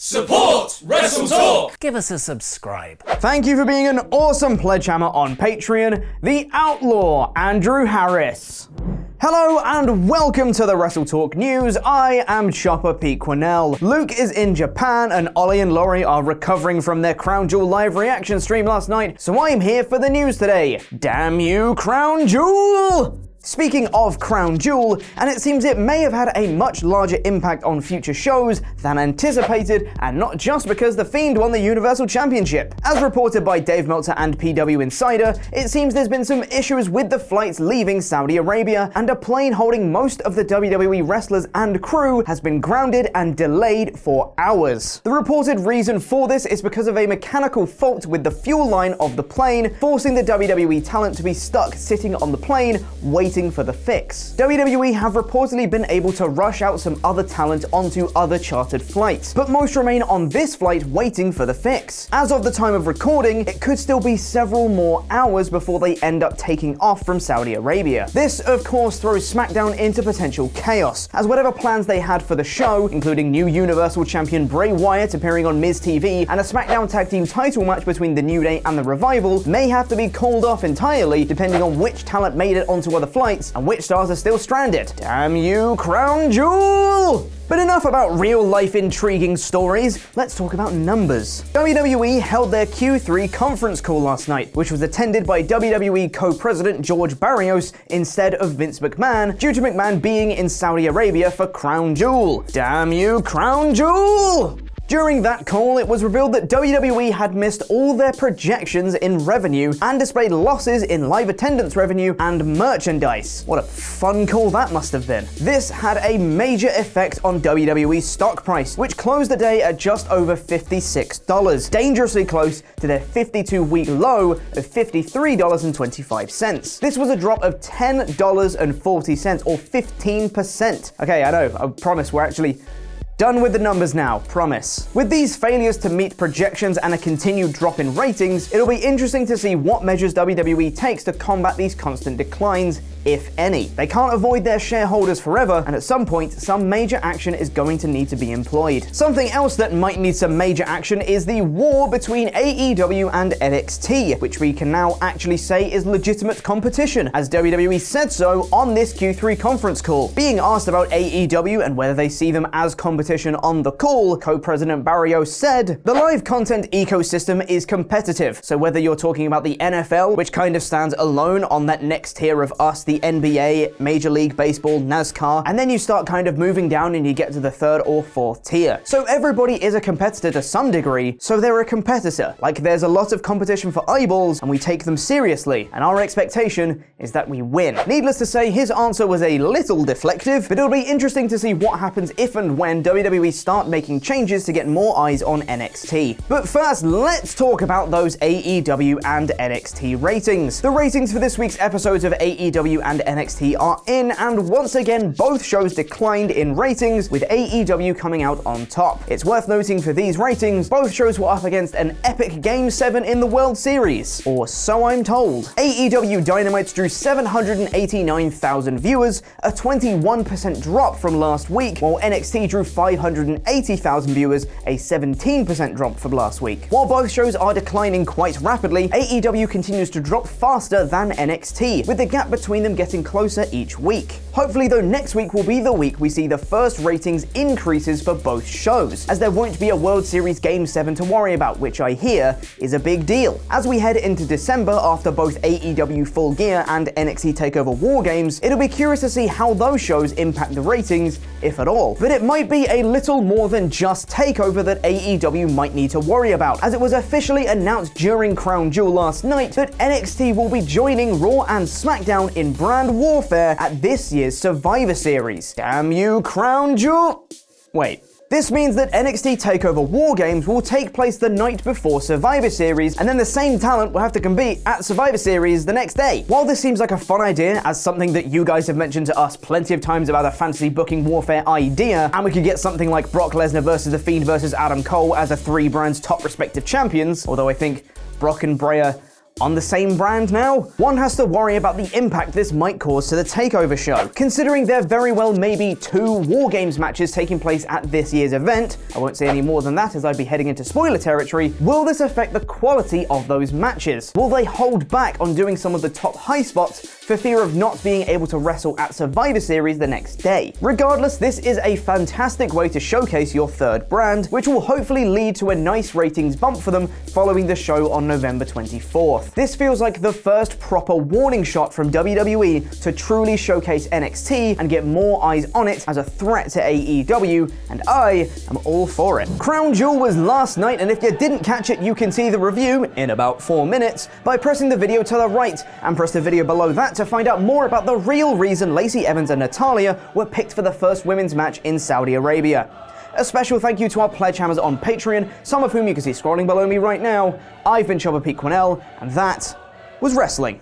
Support WrestleTalk! Give us a subscribe. Thank you for being an awesome pledge hammer on Patreon, the Outlaw Andrew Harris. Hello and welcome to the WrestleTalk News. I am Chopper Pete Quinnell. Luke is in Japan and Ollie and Laurie are recovering from their Crown Jewel live reaction stream last night, so I'm here for the news today. Damn you, Crown Jewel! Speaking of Crown Jewel, and it seems it may have had a much larger impact on future shows than anticipated, and not just because The Fiend won the Universal Championship. As reported by Dave Meltzer and PW Insider, it seems there's been some issues with the flights leaving Saudi Arabia, and a plane holding most of the WWE wrestlers and crew has been grounded and delayed for hours. The reported reason for this is because of a mechanical fault with the fuel line of the plane, forcing the WWE talent to be stuck sitting on the plane, waiting for the fix. WWE have reportedly been able to rush out some other talent onto other chartered flights, but most remain on this flight waiting for the fix. As of the time of recording, it could still be several more hours before they end up taking off from Saudi Arabia. This, of course, throws SmackDown into potential chaos, as whatever plans they had for the show, including new Universal Champion Bray Wyatt appearing on Miz TV and a SmackDown Tag Team title match between the New Day and the Revival, may have to be called off entirely depending on which talent made it onto other flights and which stars are still stranded. Damn you, Crown Jewel! But enough about real-life intriguing stories, let's talk about numbers. WWE held their Q3 conference call last night, which was attended by WWE co-president George Barrios instead of Vince McMahon, due to McMahon being in Saudi Arabia for Crown Jewel. Damn you, Crown Jewel! During that call, it was revealed that WWE had missed all their projections in revenue and displayed losses in live attendance revenue and merchandise. What a fun call that must have been. This had a major effect on WWE's stock price, which closed the day at just over $56, dangerously close to their 52-week low of $53.25. This was a drop of $10.40 or 15%. Okay, I know, I promise we're actually done with the numbers now, promise. With these failures to meet projections and a continued drop in ratings, it'll be interesting to see what measures WWE takes to combat these constant declines, if any. They can't avoid their shareholders forever, and at some point, some major action is going to need to be employed. Something else that might need some major action is the war between AEW and NXT, which we can now actually say is legitimate competition, as WWE said so on this Q3 conference call. Being asked about AEW and whether they see them as competition on the call, co-president Barrios said, "The live content ecosystem is competitive, so whether you're talking about the NFL, which kind of stands alone on that next tier of us, the NBA, Major League Baseball, NASCAR, and then you start kind of moving down and you get to the third or fourth tier. So everybody is a competitor to some degree, so they're a competitor. Like there's a lot of competition for eyeballs, and we take them seriously, and our expectation is that we win." Needless to say, his answer was a little deflective, but it'll be interesting to see what happens if and when WWE start making changes to get more eyes on NXT. But first, let's talk about those AEW and NXT ratings. The ratings for this week's episodes of AEW and NXT are in, and once again, both shows declined in ratings, with AEW coming out on top. It's worth noting for these ratings, both shows were up against an epic Game 7 in the World Series, or so I'm told. AEW Dynamite drew 789,000 viewers, a 21% drop from last week, while NXT drew 580,000 viewers, a 17% drop from last week. While both shows are declining quite rapidly, AEW continues to drop faster than NXT, with the gap between them getting closer each week. Hopefully though, next week will be the week we see the first ratings increases for both shows, as there won't be a World Series Game 7 to worry about, which I hear is a big deal. As we head into December after both AEW Full Gear and NXT TakeOver War Games, it'll be curious to see how those shows impact the ratings, if at all. But it might be a little more than just TakeOver that AEW might need to worry about, as it was officially announced during Crown Jewel last night that NXT will be joining Raw and SmackDown in brand warfare at this year's Survivor Series. Damn you, Crown Jewel! Wait. This means that NXT TakeOver War Games will take place the night before Survivor Series, and then the same talent will have to compete at Survivor Series the next day. While this seems like a fun idea, as something that you guys have mentioned to us plenty of times about a fantasy booking warfare idea, and we could get something like Brock Lesnar versus The Fiend versus Adam Cole as the three brands' top respective champions, although I think Brock and Bray are on the same brand now? One has to worry about the impact this might cause to the TakeOver show. Considering there very well may be 2 War Games matches taking place at this year's event, I won't say any more than that as I'd be heading into spoiler territory, will this affect the quality of those matches? Will they hold back on doing some of the top high spots for fear of not being able to wrestle at Survivor Series the next day? Regardless, this is a fantastic way to showcase your third brand, which will hopefully lead to a nice ratings bump for them following the show on November 24th. This feels like the first proper warning shot from WWE to truly showcase NXT and get more eyes on it as a threat to AEW, and I am all for it. Crown Jewel was last night, and if you didn't catch it, you can see the review in about 4 minutes by pressing the video to the right, and press the video below that to find out more about the real reason Lacey Evans and Natalya were picked for the first women's match in Saudi Arabia. A special thank you to our pledge hammers on Patreon, some of whom you can see scrolling below me right now. I've been Chopper Pete Quinnell, and that was wrestling.